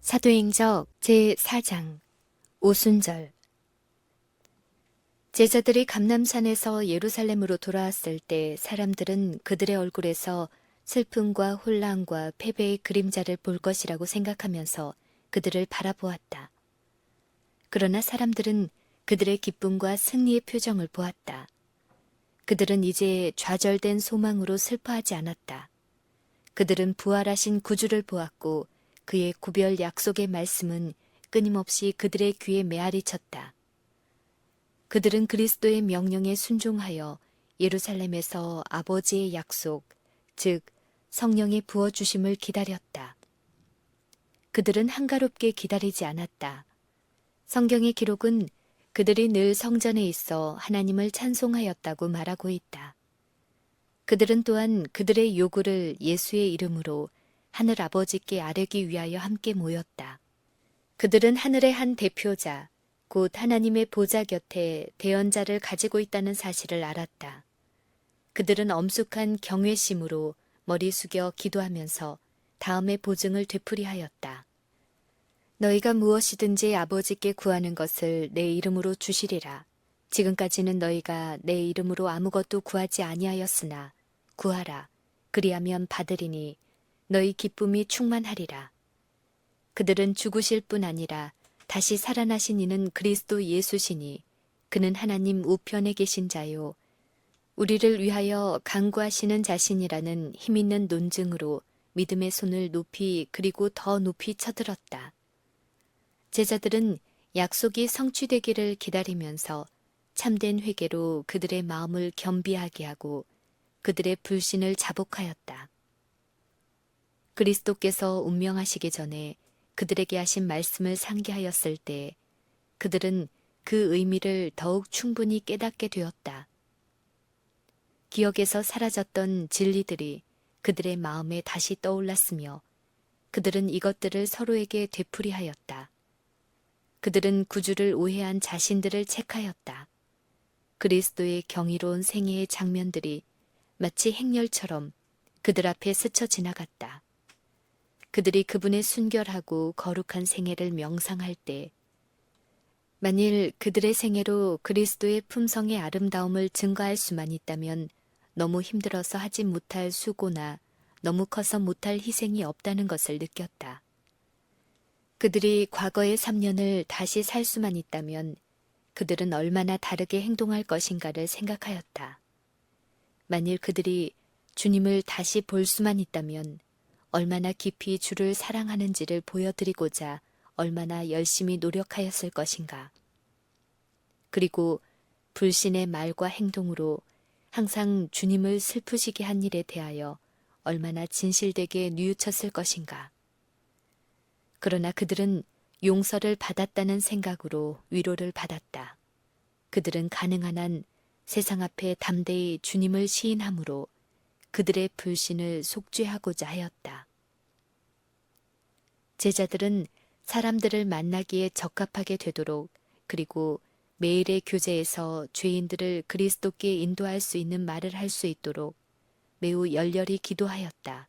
사도행적 제4장 오순절. 제자들이 감람산에서 예루살렘으로 돌아왔을 때 사람들은 그들의 얼굴에서 슬픔과 혼란과 패배의 그림자를 볼 것이라고 생각하면서 그들을 바라보았다. 그러나 사람들은 그들의 기쁨과 승리의 표정을 보았다. 그들은 이제 좌절된 소망으로 슬퍼하지 않았다. 그들은 부활하신 구주를 보았고 그의 구별 약속의 말씀은 끊임없이 그들의 귀에 메아리 쳤다. 그들은 그리스도의 명령에 순종하여 예루살렘에서 아버지의 약속, 즉 성령의 부어주심을 기다렸다. 그들은 한가롭게 기다리지 않았다. 성경의 기록은 그들이 늘 성전에 있어 하나님을 찬송하였다고 말하고 있다. 그들은 또한 그들의 요구를 예수의 이름으로 하늘 아버지께 아뢰기 위하여 함께 모였다. 그들은 하늘의 한 대표자, 곧 하나님의 보좌 곁에 대언자를 가지고 있다는 사실을 알았다. 그들은 엄숙한 경외심으로 머리 숙여 기도하면서 다음의 보증을 되풀이하였다. 너희가 무엇이든지 아버지께 구하는 것을 내 이름으로 주시리라. 지금까지는 너희가 내 이름으로 아무것도 구하지 아니하였으나 구하라. 그리하면 받으리니 너희 기쁨이 충만하리라. 그들은 죽으실 뿐 아니라 다시 살아나신 이는 그리스도 예수시니 그는 하나님 우편에 계신 자요 우리를 위하여 간구하시는 자신이라는 힘있는 논증으로 믿음의 손을 높이 그리고 더 높이 쳐들었다. 제자들은 약속이 성취되기를 기다리면서 참된 회개로 그들의 마음을 겸비하게 하고 그들의 불신을 자복하였다. 그리스도께서 운명하시기 전에 그들에게 하신 말씀을 상기하였을 때 그들은 그 의미를 더욱 충분히 깨닫게 되었다. 기억에서 사라졌던 진리들이 그들의 마음에 다시 떠올랐으며 그들은 이것들을 서로에게 되풀이하였다. 그들은 구주를 오해한 자신들을 책하였다. 그리스도의 경이로운 생애의 장면들이 마치 행렬처럼 그들 앞에 스쳐 지나갔다. 그들이 그분의 순결하고 거룩한 생애를 명상할 때 만일 그들의 생애로 그리스도의 품성의 아름다움을 증거할 수만 있다면 너무 힘들어서 하지 못할 수고나 너무 커서 못할 희생이 없다는 것을 느꼈다. 그들이 과거의 3년을 다시 살 수만 있다면 그들은 얼마나 다르게 행동할 것인가를 생각하였다. 만일 그들이 주님을 다시 볼 수만 있다면 얼마나 깊이 주를 사랑하는지를 보여드리고자 얼마나 열심히 노력하였을 것인가. 그리고 불신의 말과 행동으로 항상 주님을 슬프시게 한 일에 대하여 얼마나 진실되게 뉘우쳤을 것인가. 그러나 그들은 용서를 받았다는 생각으로 위로를 받았다. 그들은 가능한 한 세상 앞에 담대히 주님을 시인함으로 그들의 불신을 속죄하고자 하였다. 제자들은 사람들을 만나기에 적합하게 되도록 그리고 매일의 교제에서 죄인들을 그리스도께 인도할 수 있는 말을 할 수 있도록 매우 열렬히 기도하였다.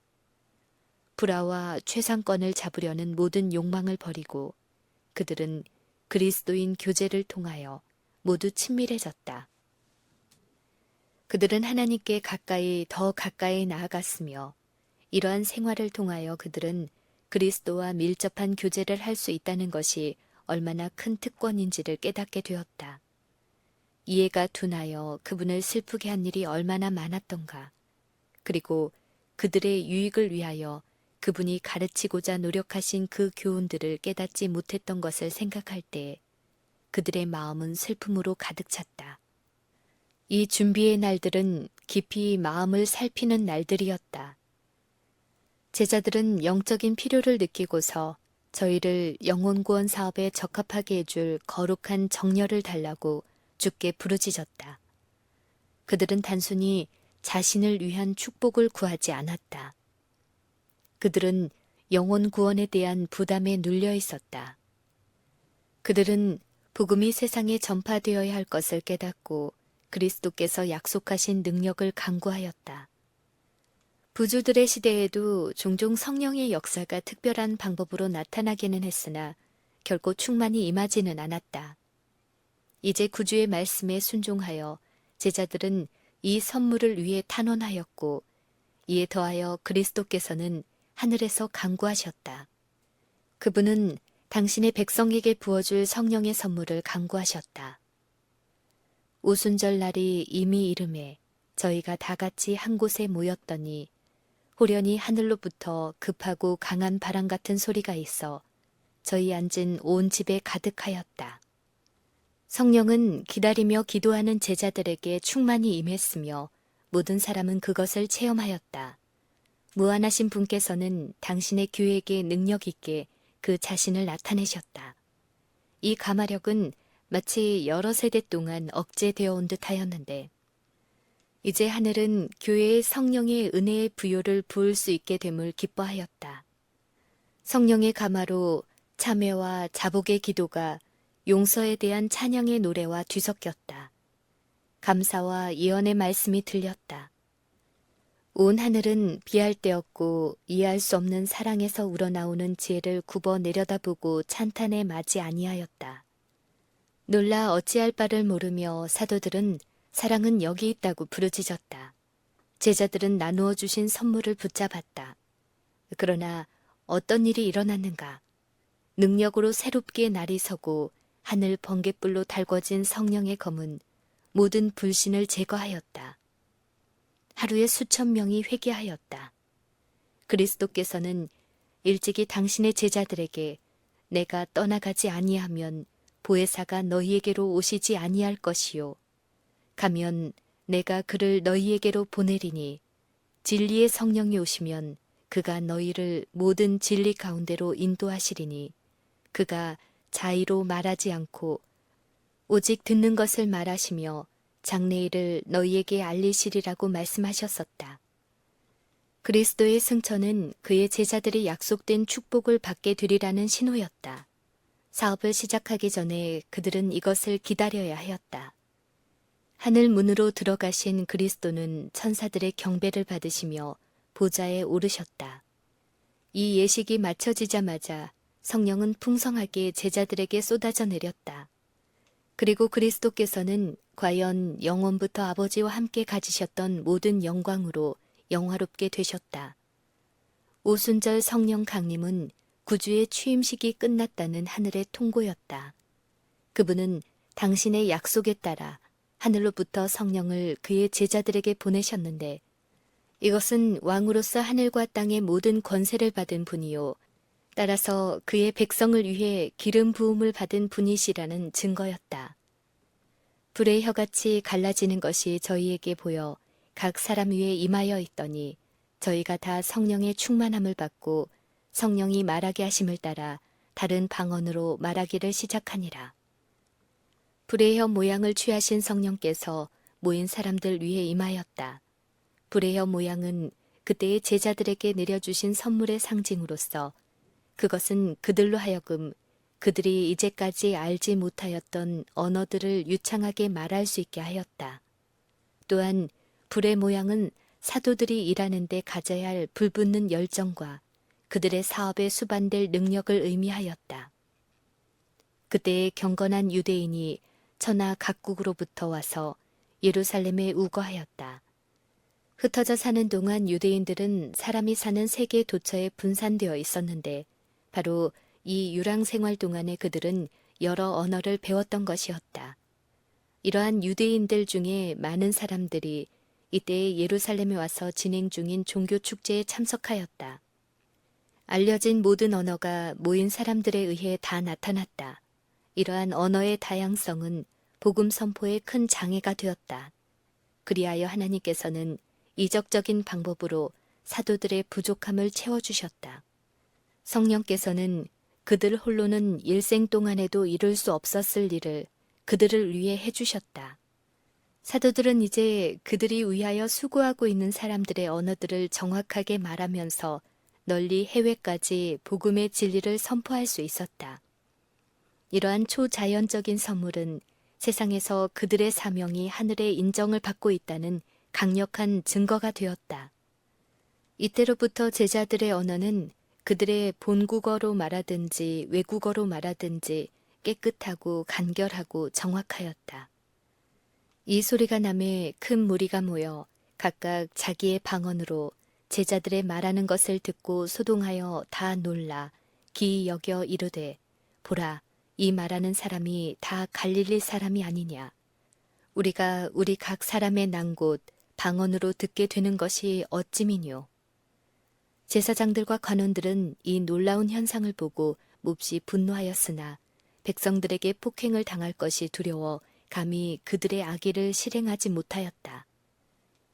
불화와 최상권을 잡으려는 모든 욕망을 버리고 그들은 그리스도인 교제를 통하여 모두 친밀해졌다. 그들은 하나님께 더 가까이 나아갔으며 이러한 생활을 통하여 그들은 그리스도와 밀접한 교제를 할 수 있다는 것이 얼마나 큰 특권인지를 깨닫게 되었다. 이해가 둔하여 그분을 슬프게 한 일이 얼마나 많았던가. 그리고 그들의 유익을 위하여 그분이 가르치고자 노력하신 그 교훈들을 깨닫지 못했던 것을 생각할 때 그들의 마음은 슬픔으로 가득 찼다. 이 준비의 날들은 깊이 마음을 살피는 날들이었다. 제자들은 영적인 필요를 느끼고서 저희를 영혼구원 사업에 적합하게 해줄 거룩한 정열을 달라고 주께 부르짖었다. 그들은 단순히 자신을 위한 축복을 구하지 않았다. 그들은 영혼 구원에 대한 부담에 눌려 있었다. 그들은 복음이 세상에 전파되어야 할 것을 깨닫고 그리스도께서 약속하신 능력을 간구하였다. 부주들의 시대에도 종종 성령의 역사가 특별한 방법으로 나타나기는 했으나 결코 충만히 임하지는 않았다. 이제 구주의 말씀에 순종하여 제자들은 이 선물을 위해 탄원하였고 이에 더하여 그리스도께서는 하늘에서 간구하셨다. 그분은 당신의 백성에게 부어줄 성령의 선물을 간구하셨다. 오순절 날이 이미 이름에 저희가 다 같이 한 곳에 모였더니 호련히 하늘로부터 급하고 강한 바람 같은 소리가 있어 저희 앉은 온 집에 가득하였다. 성령은 기다리며 기도하는 제자들에게 충만히 임했으며 모든 사람은 그것을 체험하였다. 무한하신 분께서는 당신의 교회에게 능력 있게 그 자신을 나타내셨다. 이 가마력은 마치 여러 세대 동안 억제되어 온 듯 하였는데 이제 하늘은 교회의 성령의 은혜의 부요를 부을 수 있게 됨을 기뻐하였다. 성령의 가마로 참회와 자복의 기도가 용서에 대한 찬양의 노래와 뒤섞였다. 감사와 예언의 말씀이 들렸다. 온 하늘은 비할 데 없고 이해할 수 없는 사랑에서 우러나오는 지혜를 굽어 내려다보고 찬탄에 맞이 아니하였다. 놀라 어찌할 바를 모르며 사도들은 사랑은 여기 있다고 부르짖었다. 제자들은 나누어 주신 선물을 붙잡았다. 그러나 어떤 일이 일어났는가? 능력으로 새롭게 날이 서고 하늘 번갯불로 달궈진 성령의 검은 모든 불신을 제거하였다. 하루에 수천 명이 회개하였다. 그리스도께서는 일찍이 당신의 제자들에게 내가 떠나가지 아니하면 보혜사가 너희에게로 오시지 아니할 것이요. 가면 내가 그를 너희에게로 보내리니 진리의 성령이 오시면 그가 너희를 모든 진리 가운데로 인도하시리니 그가 자의로 말하지 않고 오직 듣는 것을 말하시며 장래일을 너희에게 알리시리라고 말씀하셨었다. 그리스도의 승천은 그의 제자들이 약속된 축복을 받게 되리라는 신호였다. 사업을 시작하기 전에 그들은 이것을 기다려야 하였다. 하늘 문으로 들어가신 그리스도는 천사들의 경배를 받으시며 보좌에 오르셨다. 이 예식이 마쳐지자마자 성령은 풍성하게 제자들에게 쏟아져 내렸다. 그리고 그리스도께서는 과연 영원부터 아버지와 함께 가지셨던 모든 영광으로 영화롭게 되셨다. 오순절 성령 강림은 구주의 취임식이 끝났다는 하늘의 통고였다. 그분은 당신의 약속에 따라 하늘로부터 성령을 그의 제자들에게 보내셨는데 이것은 왕으로서 하늘과 땅의 모든 권세를 받은 분이요. 따라서 그의 백성을 위해 기름 부음을 받은 분이시라는 증거였다. 불의 혀같이 갈라지는 것이 저희에게 보여 각 사람 위에 임하여 있더니 저희가 다 성령의 충만함을 받고 성령이 말하게 하심을 따라 다른 방언으로 말하기를 시작하니라. 불의 혀 모양을 취하신 성령께서 모인 사람들 위에 임하였다. 불의 혀 모양은 그때의 제자들에게 내려주신 선물의 상징으로서 그것은 그들로 하여금 그들이 이제까지 알지 못하였던 언어들을 유창하게 말할 수 있게 하였다. 또한 불의 모양은 사도들이 일하는 데 가져야 할 불붙는 열정과 그들의 사업에 수반될 능력을 의미하였다. 그때의 경건한 유대인이 천하 각국으로부터 와서 예루살렘에 우거하였다. 흩어져 사는 동안 유대인들은 사람이 사는 세계 도처에 분산되어 있었는데 바로 이 유랑 생활 동안에 그들은 여러 언어를 배웠던 것이었다. 이러한 유대인들 중에 많은 사람들이 이때 예루살렘에 와서 진행 중인 종교 축제에 참석하였다. 알려진 모든 언어가 모인 사람들에 의해 다 나타났다. 이러한 언어의 다양성은 복음 선포에 큰 장애가 되었다. 그리하여 하나님께서는 이적적인 방법으로 사도들의 부족함을 채워주셨다. 성령께서는 그들 홀로는 일생 동안에도 이룰 수 없었을 일을 그들을 위해 해주셨다. 사도들은 이제 그들이 위하여 수고하고 있는 사람들의 언어들을 정확하게 말하면서 널리 해외까지 복음의 진리를 선포할 수 있었다. 이러한 초자연적인 선물은 세상에서 그들의 사명이 하늘의 인정을 받고 있다는 강력한 증거가 되었다. 이때로부터 제자들의 언어는 그들의 본국어로 말하든지 외국어로 말하든지 깨끗하고 간결하고 정확하였다. 이 소리가 남에 큰 무리가 모여 각각 자기의 방언으로 제자들의 말하는 것을 듣고 소동하여 다 놀라 기이 여겨 이르되 보라 이 말하는 사람이 다 갈릴리 사람이 아니냐. 우리가 우리 각 사람의 난 곳 방언으로 듣게 되는 것이 어찌미뇨. 제사장들과 관원들은 이 놀라운 현상을 보고 몹시 분노하였으나 백성들에게 폭행을 당할 것이 두려워 감히 그들의 악의를 실행하지 못하였다.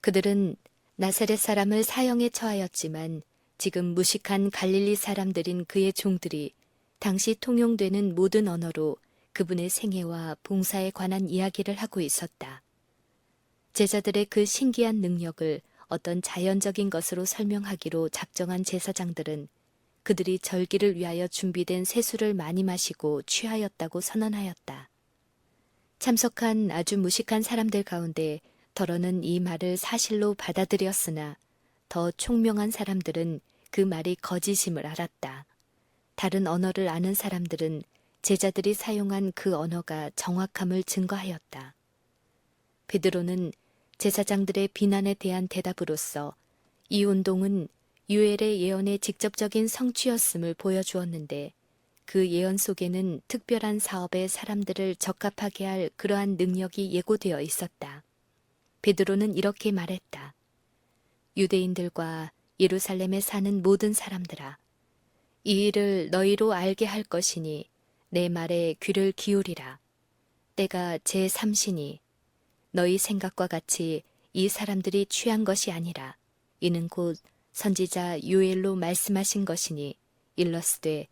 그들은 나사렛 사람을 사형에 처하였지만 지금 무식한 갈릴리 사람들인 그의 종들이 당시 통용되는 모든 언어로 그분의 생애와 봉사에 관한 이야기를 하고 있었다. 제자들의 그 신기한 능력을 어떤 자연적인 것으로 설명하기로 작정한 제사장들은 그들이 절기를 위하여 준비된 세수를 많이 마시고 취하였다고 선언하였다. 참석한 아주 무식한 사람들 가운데 더러는 이 말을 사실로 받아들였으나 더 총명한 사람들은 그 말이 거짓임을 알았다. 다른 언어를 아는 사람들은 제자들이 사용한 그 언어가 정확함을 증거하였다. 베드로는 제사장들의 비난에 대한 대답으로서 이 운동은 유엘의 예언의 직접적인 성취였음을 보여주었는데 그 예언 속에는 특별한 사업에 사람들을 적합하게 할 그러한 능력이 예고되어 있었다. 베드로는 이렇게 말했다. 유대인들과 예루살렘에 사는 모든 사람들아, 이 일을 너희로 알게 할 것이니 내 말에 귀를 기울이라. 때가 제3시니 너희 생각과 같이 이 사람들이 취한 것이 아니라 이는 곧 선지자 요엘로 말씀하신 것이니 일러스되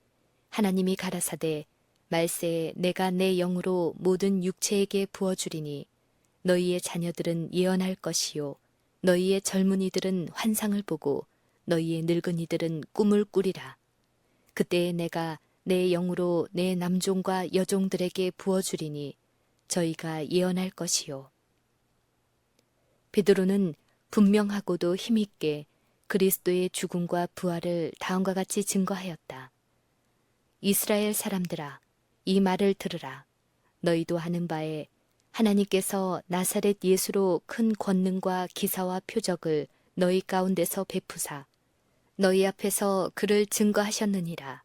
하나님이 가라사대 말세에 내가 내 영으로 모든 육체에게 부어주리니 너희의 자녀들은 예언할 것이요 너희의 젊은이들은 환상을 보고 너희의 늙은이들은 꿈을 꾸리라. 그때에 내가 내 영으로 내 남종과 여종들에게 부어주리니 저희가 예언할 것이요. 베드로는 분명하고도 힘있게 그리스도의 죽음과 부활을 다음과 같이 증거하였다. 이스라엘 사람들아, 이 말을 들으라. 너희도 아는 바에 하나님께서 나사렛 예수로 큰 권능과 기사와 표적을 너희 가운데서 베푸사 너희 앞에서 그를 증거하셨느니라.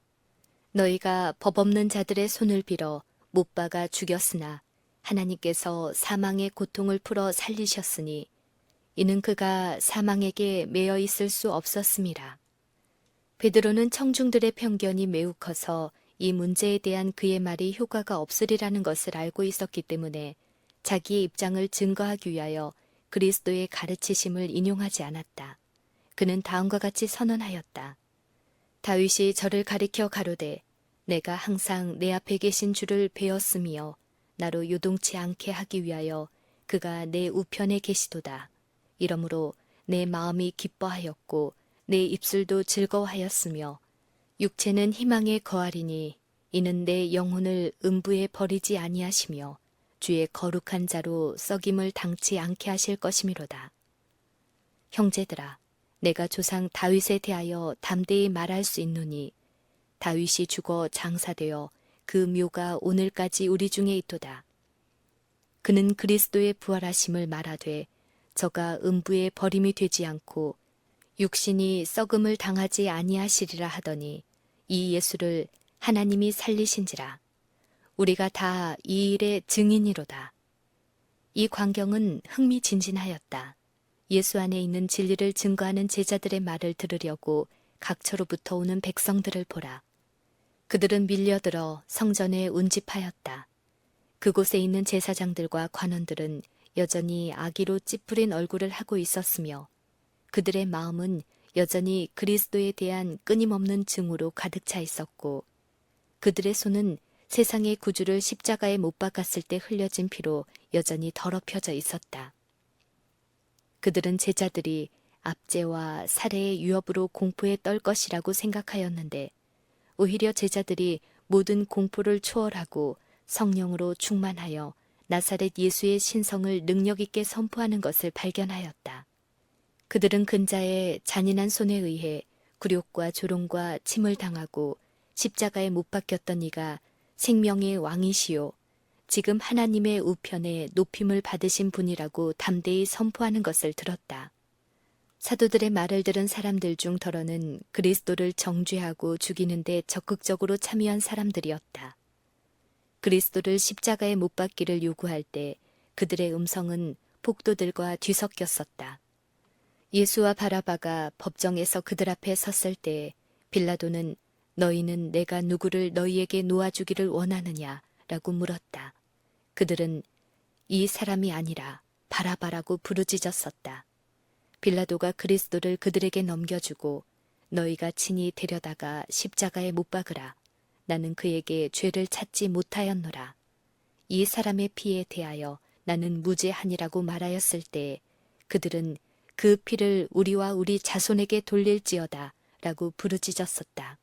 너희가 법 없는 자들의 손을 빌어 못 박아 죽였으나 하나님께서 사망의 고통을 풀어 살리셨으니 이는 그가 사망에게 매여 있을 수 없었음이라. 베드로는 청중들의 편견이 매우 커서 이 문제에 대한 그의 말이 효과가 없으리라는 것을 알고 있었기 때문에 자기의 입장을 증거하기 위하여 그리스도의 가르치심을 인용하지 않았다. 그는 다음과 같이 선언하였다. 다윗이 저를 가리켜 가로되 내가 항상 내 앞에 계신 주를 배웠으며 나로 요동치 않게 하기 위하여 그가 내 우편에 계시도다. 이러므로 내 마음이 기뻐하였고 내 입술도 즐거워하였으며 육체는 희망에 거하리니 이는 내 영혼을 음부에 버리지 아니하시며 주의 거룩한 자로 썩임을 당치 않게 하실 것이미로다. 형제들아, 내가 조상 다윗에 대하여 담대히 말할 수 있노니 다윗이 죽어 장사되어 그 묘가 오늘까지 우리 중에 있도다. 그는 그리스도의 부활하심을 말하되 저가 음부에 버림이 되지 않고 육신이 썩음을 당하지 아니하시리라 하더니 이 예수를 하나님이 살리신지라. 우리가 다 이 일의 증인이로다. 이 광경은 흥미진진하였다. 예수 안에 있는 진리를 증거하는 제자들의 말을 들으려고 각처로부터 오는 백성들을 보라. 그들은 밀려들어 성전에 운집하였다. 그곳에 있는 제사장들과 관원들은 여전히 악의로 찌푸린 얼굴을 하고 있었으며 그들의 마음은 여전히 그리스도에 대한 끊임없는 증오로 가득 차 있었고 그들의 손은 세상의 구주를 십자가에 못 박았을 때 흘려진 피로 여전히 더럽혀져 있었다. 그들은 제자들이 압제와 살해의 위협으로 공포에 떨 것이라고 생각하였는데 오히려 제자들이 모든 공포를 초월하고 성령으로 충만하여 나사렛 예수의 신성을 능력 있게 선포하는 것을 발견하였다. 그들은 근자의 잔인한 손에 의해 굴욕과 조롱과 침을 당하고 십자가에 못 박혔던 이가 생명의 왕이시요 지금 하나님의 우편에 높임을 받으신 분이라고 담대히 선포하는 것을 들었다. 사도들의 말을 들은 사람들 중 더러는 그리스도를 정죄하고 죽이는데 적극적으로 참여한 사람들이었다. 그리스도를 십자가에 못 박기를 요구할 때 그들의 음성은 폭도들과 뒤섞였었다. 예수와 바라바가 법정에서 그들 앞에 섰을 때 빌라도는 너희는 내가 누구를 너희에게 놓아주기를 원하느냐 라고 물었다. 그들은 이 사람이 아니라 바라바라고 부르짖었었다. 빌라도가 그리스도를 그들에게 넘겨주고 너희가 친히 데려다가 십자가에 못 박으라. 나는 그에게 죄를 찾지 못하였노라. 이 사람의 피에 대하여 나는 무죄하니라고 말하였을 때 그들은 그 피를 우리와 우리 자손에게 돌릴지어다 라고 부르짖었었다.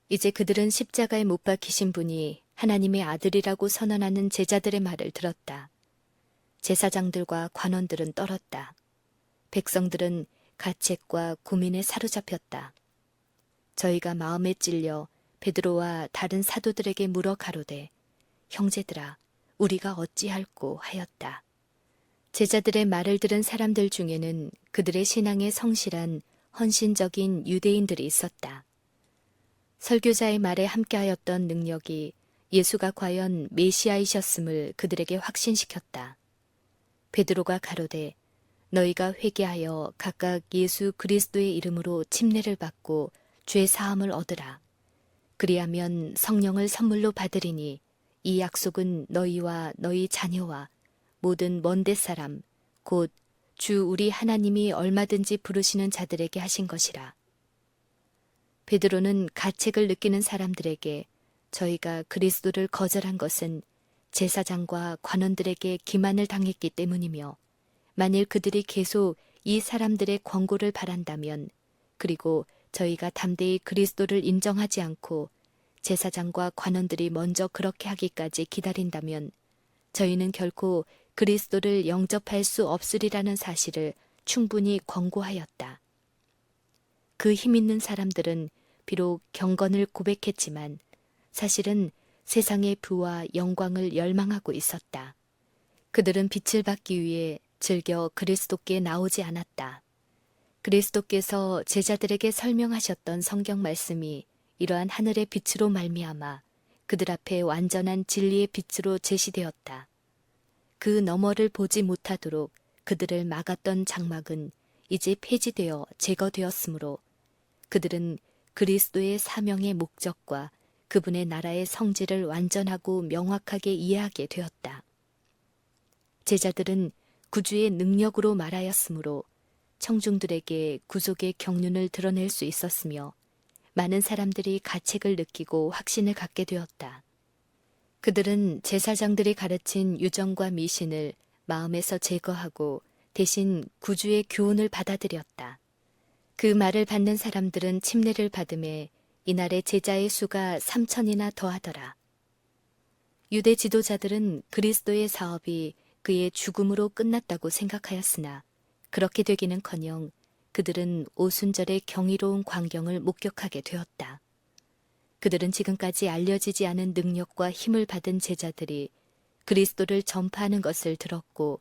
이제 그들은 십자가에 못 박히신 분이 하나님의 아들이라고 선언하는 제자들의 말을 들었다. 제사장들과 관원들은 떨었다. 백성들은 가책과 고민에 사로잡혔다. 저희가 마음에 찔려 베드로와 다른 사도들에게 물어 가로되 형제들아 우리가 어찌할꼬 하였다. 제자들의 말을 들은 사람들 중에는 그들의 신앙에 성실한 헌신적인 유대인들이 있었다. 설교자의 말에 함께하였던 능력이 예수가 과연 메시아이셨음을 그들에게 확신시켰다. 베드로가 가로되 너희가 회개하여 각각 예수 그리스도의 이름으로 침례를 받고 죄 사함을 얻으라. 그리하면 성령을 선물로 받으리니 이 약속은 너희와 너희 자녀와 모든 먼데 사람 곧 주 우리 하나님이 얼마든지 부르시는 자들에게 하신 것이라. 베드로는 가책을 느끼는 사람들에게 저희가 그리스도를 거절한 것은 제사장과 관원들에게 기만을 당했기 때문이며 만일 그들이 계속 이 사람들의 권고를 바란다면 그리고 저희가 담대히 그리스도를 인정하지 않고 제사장과 관원들이 먼저 그렇게 하기까지 기다린다면 저희는 결코 그리스도를 영접할 수 없으리라는 사실을 충분히 권고하였다. 그 힘있는 사람들은 비록 경건을 고백했지만 사실은 세상의 부와 영광을 열망하고 있었다. 그들은 빛을 받기 위해 즐겨 그리스도께 나오지 않았다. 그리스도께서 제자들에게 설명하셨던 성경 말씀이 이러한 하늘의 빛으로 말미암아 그들 앞에 완전한 진리의 빛으로 제시되었다. 그 너머를 보지 못하도록 그들을 막았던 장막은 이제 폐지되어 제거되었으므로 그들은 그리스도의 사명의 목적과 그분의 나라의 성질을 완전하고 명확하게 이해하게 되었다. 제자들은 구주의 능력으로 말하였으므로 청중들에게 구속의 경륜을 드러낼 수 있었으며 많은 사람들이 가책을 느끼고 확신을 갖게 되었다. 그들은 제사장들이 가르친 유정과 미신을 마음에서 제거하고 대신 구주의 교훈을 받아들였다. 그 말을 받는 사람들은 침례를 받음에 이날의 제자의 수가 3,000이나 더하더라. 유대 지도자들은 그리스도의 사업이 그의 죽음으로 끝났다고 생각하였으나 그렇게 되기는커녕 그들은 오순절의 경이로운 광경을 목격하게 되었다. 그들은 지금까지 알려지지 않은 능력과 힘을 받은 제자들이 그리스도를 전파하는 것을 들었고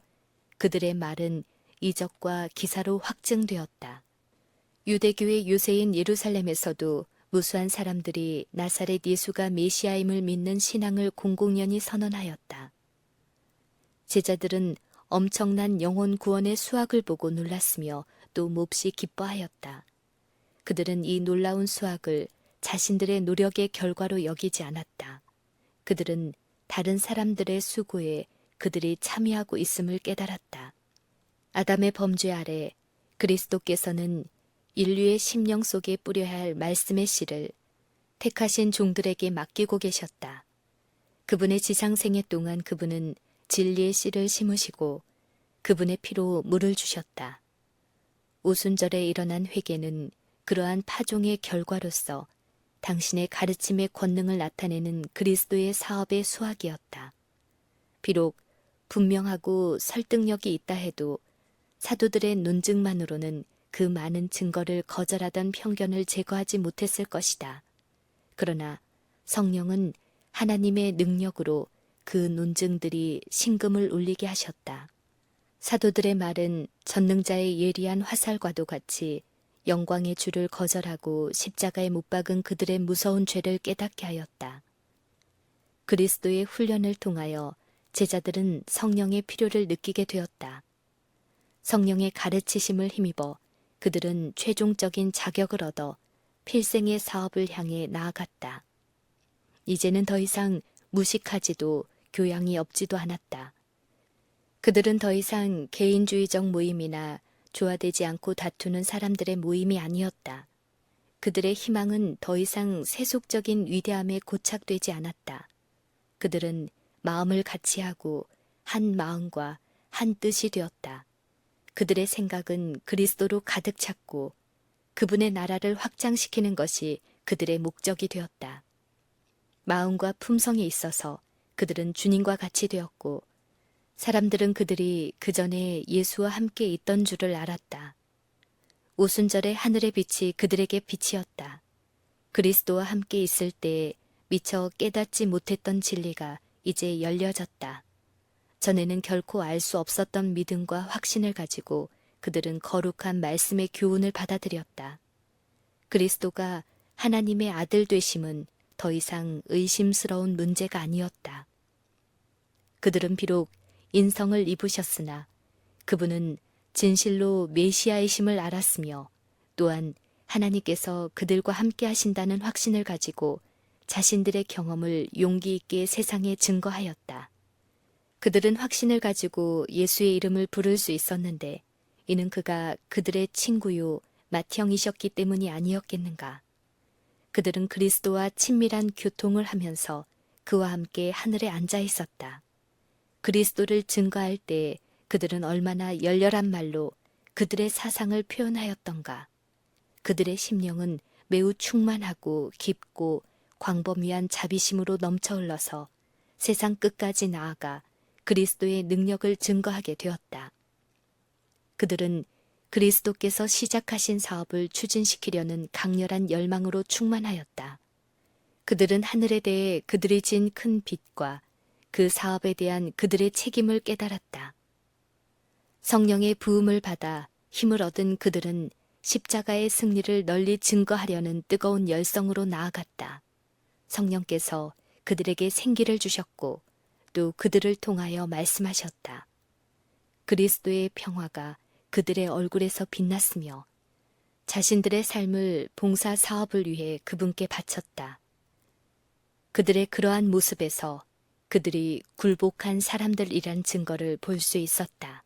그들의 말은 이적과 기사로 확증되었다. 유대교의 유세인 예루살렘에서도 무수한 사람들이 나사렛 예수가 메시아임을 믿는 신앙을 공공연히 선언하였다. 제자들은 엄청난 영혼 구원의 수확을 보고 놀랐으며 또 몹시 기뻐하였다. 그들은 이 놀라운 수확을 자신들의 노력의 결과로 여기지 않았다. 그들은 다른 사람들의 수고에 그들이 참여하고 있음을 깨달았다. 아담의 범죄 아래 그리스도께서는 인류의 심령 속에 뿌려야 할 말씀의 씨를 택하신 종들에게 맡기고 계셨다. 그분의 지상생애 동안 그분은 진리의 씨를 심으시고 그분의 피로 물을 주셨다. 오순절에 일어난 회개는 그러한 파종의 결과로서 당신의 가르침의 권능을 나타내는 그리스도의 사업의 수확이었다. 비록 분명하고 설득력이 있다 해도 사도들의 논증만으로는 그 많은 증거를 거절하던 편견을 제거하지 못했을 것이다. 그러나 성령은 하나님의 능력으로 그 논증들이 심금을 울리게 하셨다. 사도들의 말은 전능자의 예리한 화살과도 같이 영광의 주를 거절하고 십자가에 못 박은 그들의 무서운 죄를 깨닫게 하였다. 그리스도의 훈련을 통하여 제자들은 성령의 필요를 느끼게 되었다. 성령의 가르치심을 힘입어 그들은 최종적인 자격을 얻어 필생의 사업을 향해 나아갔다. 이제는 더 이상 무식하지도 교양이 없지도 않았다. 그들은 더 이상 개인주의적 모임이나 조화되지 않고 다투는 사람들의 모임이 아니었다. 그들의 희망은 더 이상 세속적인 위대함에 고착되지 않았다. 그들은 마음을 같이 하고 한 마음과 한 뜻이 되었다. 그들의 생각은 그리스도로 가득 찼고 그분의 나라를 확장시키는 것이 그들의 목적이 되었다. 마음과 품성에 있어서 그들은 주님과 같이 되었고 사람들은 그들이 그 전에 예수와 함께 있던 줄을 알았다. 오순절의 하늘의 빛이 그들에게 빛이었다. 그리스도와 함께 있을 때 미처 깨닫지 못했던 진리가 이제 열려졌다. 전에는 결코 알 수 없었던 믿음과 확신을 가지고 그들은 거룩한 말씀의 교훈을 받아들였다. 그리스도가 하나님의 아들 되심은 더 이상 의심스러운 문제가 아니었다. 그들은 비록 인성을 입으셨으나 그분은 진실로 메시아이심을 알았으며 또한 하나님께서 그들과 함께 하신다는 확신을 가지고 자신들의 경험을 용기 있게 세상에 증거하였다. 그들은 확신을 가지고 예수의 이름을 부를 수 있었는데 이는 그가 그들의 친구요 맏형이셨기 때문이 아니었겠는가. 그들은 그리스도와 친밀한 교통을 하면서 그와 함께 하늘에 앉아 있었다. 그리스도를 증거할 때 그들은 얼마나 열렬한 말로 그들의 사상을 표현하였던가. 그들의 심령은 매우 충만하고 깊고 광범위한 자비심으로 넘쳐 흘러서 세상 끝까지 나아가 그리스도의 능력을 증거하게 되었다. 그들은 그리스도께서 시작하신 사업을 추진시키려는 강렬한 열망으로 충만하였다. 그들은 하늘에 대해 그들이 진 큰 빚과 그 사업에 대한 그들의 책임을 깨달았다. 성령의 부음을 받아 힘을 얻은 그들은 십자가의 승리를 널리 증거하려는 뜨거운 열성으로 나아갔다. 성령께서 그들에게 생기를 주셨고 또 그들을 통하여 말씀하셨다. 그리스도의 평화가 그들의 얼굴에서 빛났으며 자신들의 삶을 봉사 사업을 위해 그분께 바쳤다. 그들의 그러한 모습에서 그들이 굴복한 사람들이란 증거를 볼 수 있었다.